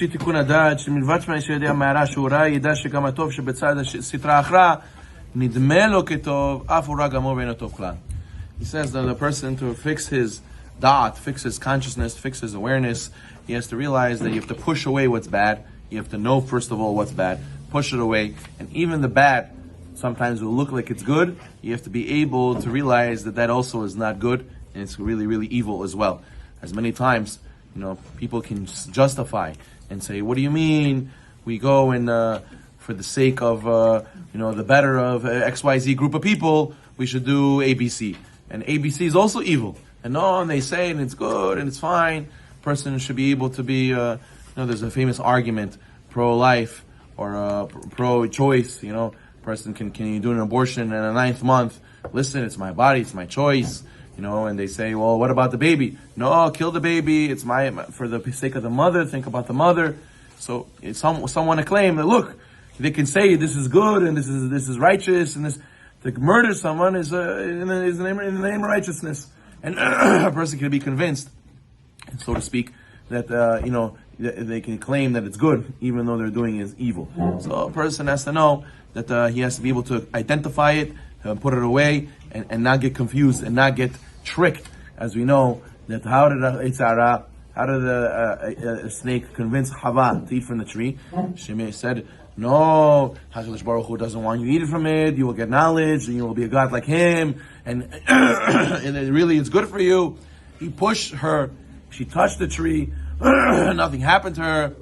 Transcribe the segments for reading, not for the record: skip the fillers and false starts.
תיקון הדעת, שמלבד מה שיודע המערה שהוא רע, ידע שגם הטוב שבצד הסטרה האחרה, נדמה לו כטוב, אף הוא רע גמור ואינו טוב כלל. He says that the person, to fix his da'at, fix his consciousness, fix his awareness, he has to realize that you have to push away what's bad. You have to know, first of all, what's bad, push it away, and even the bad sometimes will look like it's good. You have to be able to realize that that also is not good, and it's really, really evil as well. As many times, people can justify and say, what do you mean? We go and, for the sake of, the better of XYZ group of people, we should do ABC. And ABC is also evil. And they say, and it's good, and it's fine. Person should be able to be, there's a famous argument, pro-life, or pro-choice, person can you do an abortion in the 9th month? Listen, it's my body, it's my choice. And they say, well, what about the baby? No, kill the baby. It's for the sake of the mother. Think about the mother. So someone to claim that, look, they can say this is good and this is righteous, and this to murder someone is in the name of righteousness. And a person can be convinced, so to speak, that they can claim that it's good, even though they're doing is evil. So a person has to know that he has to be able to identify it, put it away, and not get confused and not get tricked. As we know, that how did a snake convince Hava to eat from the tree? She said, no, HaKadosh Baruch Hu doesn't want you to eat from it. You will get knowledge, and you will be a god like him, and it really is good for you. He pushed her. She touched the tree. Nothing happened to her.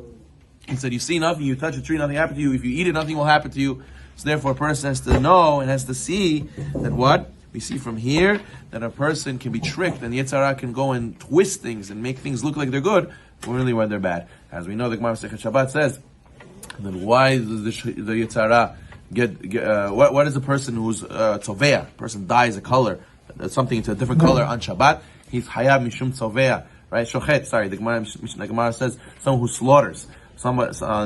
He said, you see nothing. You touch the tree, nothing happened to you. If you eat it, nothing will happen to you. So therefore, a person has to know and has to see that what? We see from here that a person can be tricked, and the Yetzer can go and twist things and make things look like they're good, really when they're bad. As we know, the Gemara Masechet Shabbat says, then why does the Yetzer get what is a person who's tzovea? A person dyes a color, something into a different color on Shabbat. He's hayab mishum tzovea, right? Shochet. Sorry, the Gemara says someone who slaughters on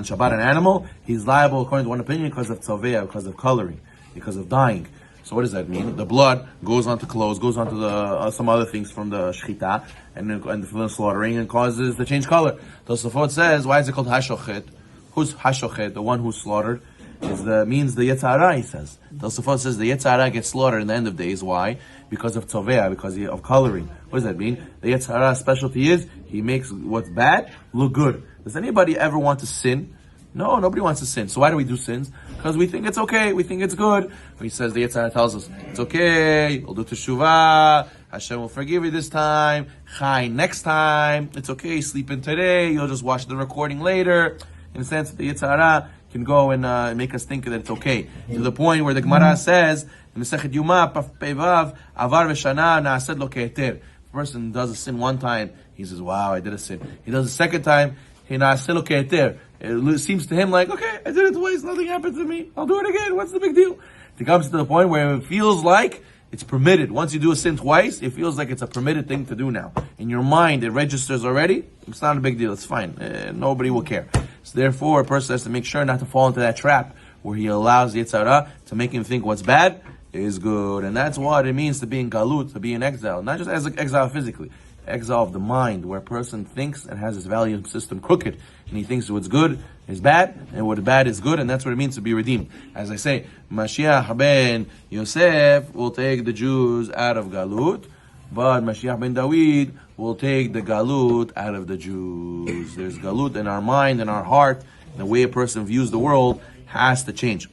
Shabbat an animal, he's liable according to one opinion because of tzovea, because of coloring, because of dyeing. So what does that mean? The blood goes onto clothes, goes onto the some other things from the shchita and from the slaughtering, and causes the change color. Tosafot says, why is it called hashochet? Who's hashochet? The one who's slaughtered means the Yetzer. He says. Tosafot says the Yetzer gets slaughtered in the end of days. Why? Because of tzovea, because of coloring. What does that mean? The Yetzer specialty is he makes what's bad look good. Does anybody ever want to sin? No, nobody wants to sin. So why do we do sins? Because we think it's okay, we think it's good. He says, the Yetzer tells us, it's okay, you'll do teshuvah, Hashem will forgive you this time, chai next time, it's okay, sleep in today, you'll just watch the recording later. In a sense, the Yetzer can go and make us think that it's okay. To the point where the Gemara says, in Masechet Yuma, Paf Pevav, Avar Veshana, Na'ased Lo Ke'eter. If a person does a sin one time, he says, wow, I did a sin. He does a second time, it seems to him like, okay, I did it twice, nothing happened to me, I'll do it again, what's the big deal? It comes to the point where it feels like it's permitted. Once you do a sin twice, it feels like it's a permitted thing to do now. In your mind, it registers already, it's not a big deal, it's fine, nobody will care. So therefore, a person has to make sure not to fall into that trap where he allows the Yetzer to make him think what's bad is good. And that's what it means to be in galut, to be in exile. Not just as exile physically, exile of the mind, where a person thinks and has his value system crooked, and he thinks what's good is bad, and what bad is good, and that's what it means to be redeemed. As I say, Mashiach ben Yosef will take the Jews out of galut, but Mashiach ben David will take the galut out of the Jews. There's galut in our mind, in our heart, the way a person views the world has to change.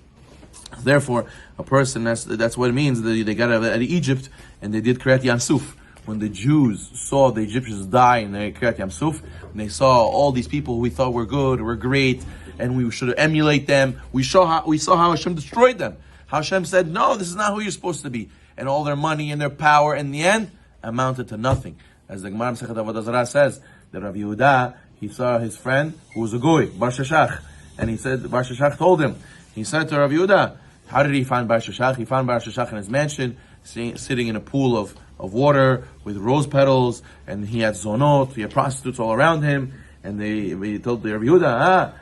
Therefore, a person, that's what it means. They got out of Egypt, and they did Kriyat Yamsuf. When the Jews saw the Egyptians die in the Kriyat Yamsuf, and they saw all these people who we thought were good, were great, and we should emulate them, we saw how Hashem destroyed them. How Hashem said, no, this is not who you're supposed to be. And all their money and their power, in the end, amounted to nothing. As the Gemara Masechet Avodah Zarah says, that Rabbi Yehuda, he saw his friend, who was a goy, Bar Sheshach, and he said, Bar Sheshach told him, he said to Rabbi Yehuda, how did he find Bar Sheshach? He found Bar Sheshach in his mansion, sitting in a pool of water with rose petals, and he had zonot, he had prostitutes all around him, and they told the Rabbi Yehuda,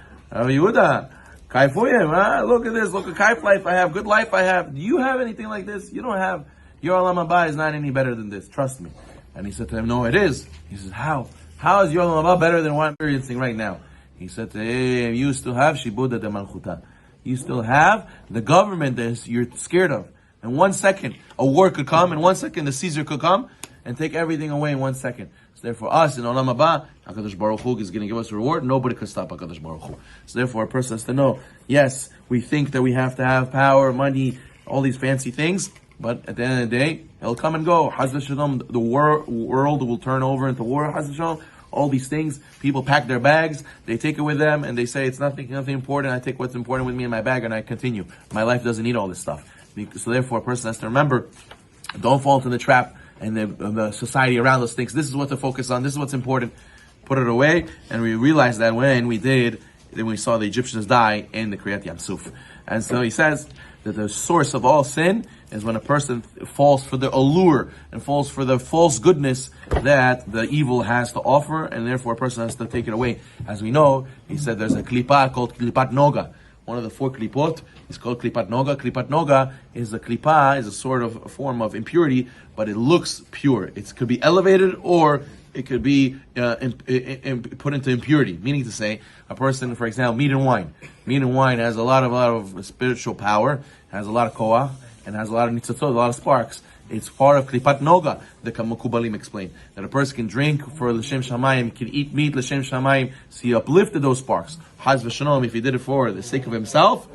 kaifuyim, look at this, look at kaif life I have, good life I have. Do you have anything like this? You don't have. Your Olam Haba is not any better than this, trust me. And he said to him, no, it is. He says, how? How is your Olam Haba better than what I'm experiencing right now? He said to him, you still have shibuda de malchuta. You still have the government that you're scared of. In 1 second, a war could come. In 1 second, the Caesar could come and take everything away in 1 second. So therefore, us in Olam Haba, HaKadosh Baruch Hu is going to give us a reward. Nobody could stop HaKadosh Baruch Hu. So therefore, a person has to know, yes, we think that we have to have power, money, all these fancy things, but at the end of the day, it'll come and go. Haz v'shalom, the world will turn over into war. Haz v'shalom. All these things, people pack their bags, they take it with them, and they say it's nothing important. I take what's important with me in my bag, and I continue. My life doesn't need all this stuff. So therefore, a person has to remember, don't fall into the trap, and the society around us thinks this is what to focus on, this is what's important. Put it away, and we realized that when we did, then we saw the Egyptians die in the Kriyat Yam Suf. And so he says that the source of all sin is when a person falls for the allure and falls for the false goodness that the evil has to offer, and therefore a person has to take it away. As we know, he said there's a klipa called klipat noga. One of the 4 klipot is called klipat noga. Klipat noga is a sort of a form of impurity, but it looks pure. It could be elevated or it could be put into impurity. Meaning to say, a person, for example, meat and wine. Meat and wine has a lot of spiritual power, has a lot of koah, and has a lot of nitzatzot, a lot of sparks. It's part of klipat noga. The Mukubalim explain that a person can drink for l'shem shamayim, can eat meat l'shem shamayim. So he uplifted those sparks. Haz v'shalom, if he did it for the sake of himself,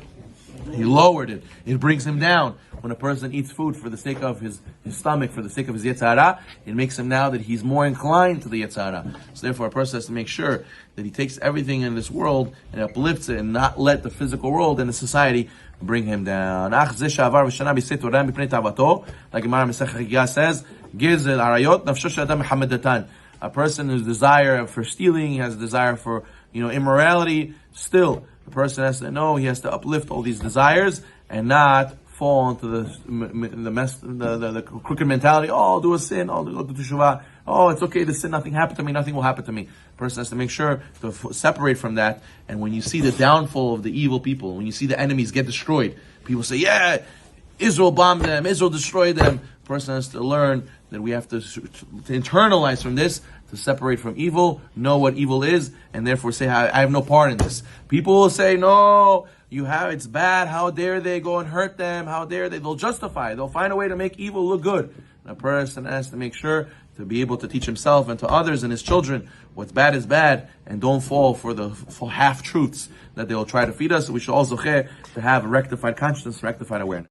he lowered it. It brings him down. When a person eats food for the sake of his stomach, for the sake of his Yetzer Hara, it makes him now that he's more inclined to the Yetzer Hara. So therefore, a person has to make sure that he takes everything in this world and uplifts it, and not let the physical world and the society bring him down. Like Gemara Masechet Chagigah says, a person whose desire for stealing, he has a desire for immorality. Still, the person has to know he has to uplift all these desires and not fall into the crooked mentality. Oh, I'll do a sin. I'll do teshuvah. Oh, it's okay to sin. Nothing happened to me. Nothing will happen to me. The person has to make sure to separate from that. And when you see the downfall of the evil people, when you see the enemies get destroyed, people say, yeah, Israel bombed them. Israel destroyed them. The person has to learn that we have to internalize from this, to separate from evil, know what evil is, and therefore say, I have no part in this. People will say, no, it's bad. How dare they go and hurt them? How dare they? They'll justify it. They'll find a way to make evil look good. And a person has to make sure to be able to teach himself and to others and his children what's bad is bad, and don't fall for the half truths that they'll try to feed us. We should also to have a rectified consciousness, rectified awareness.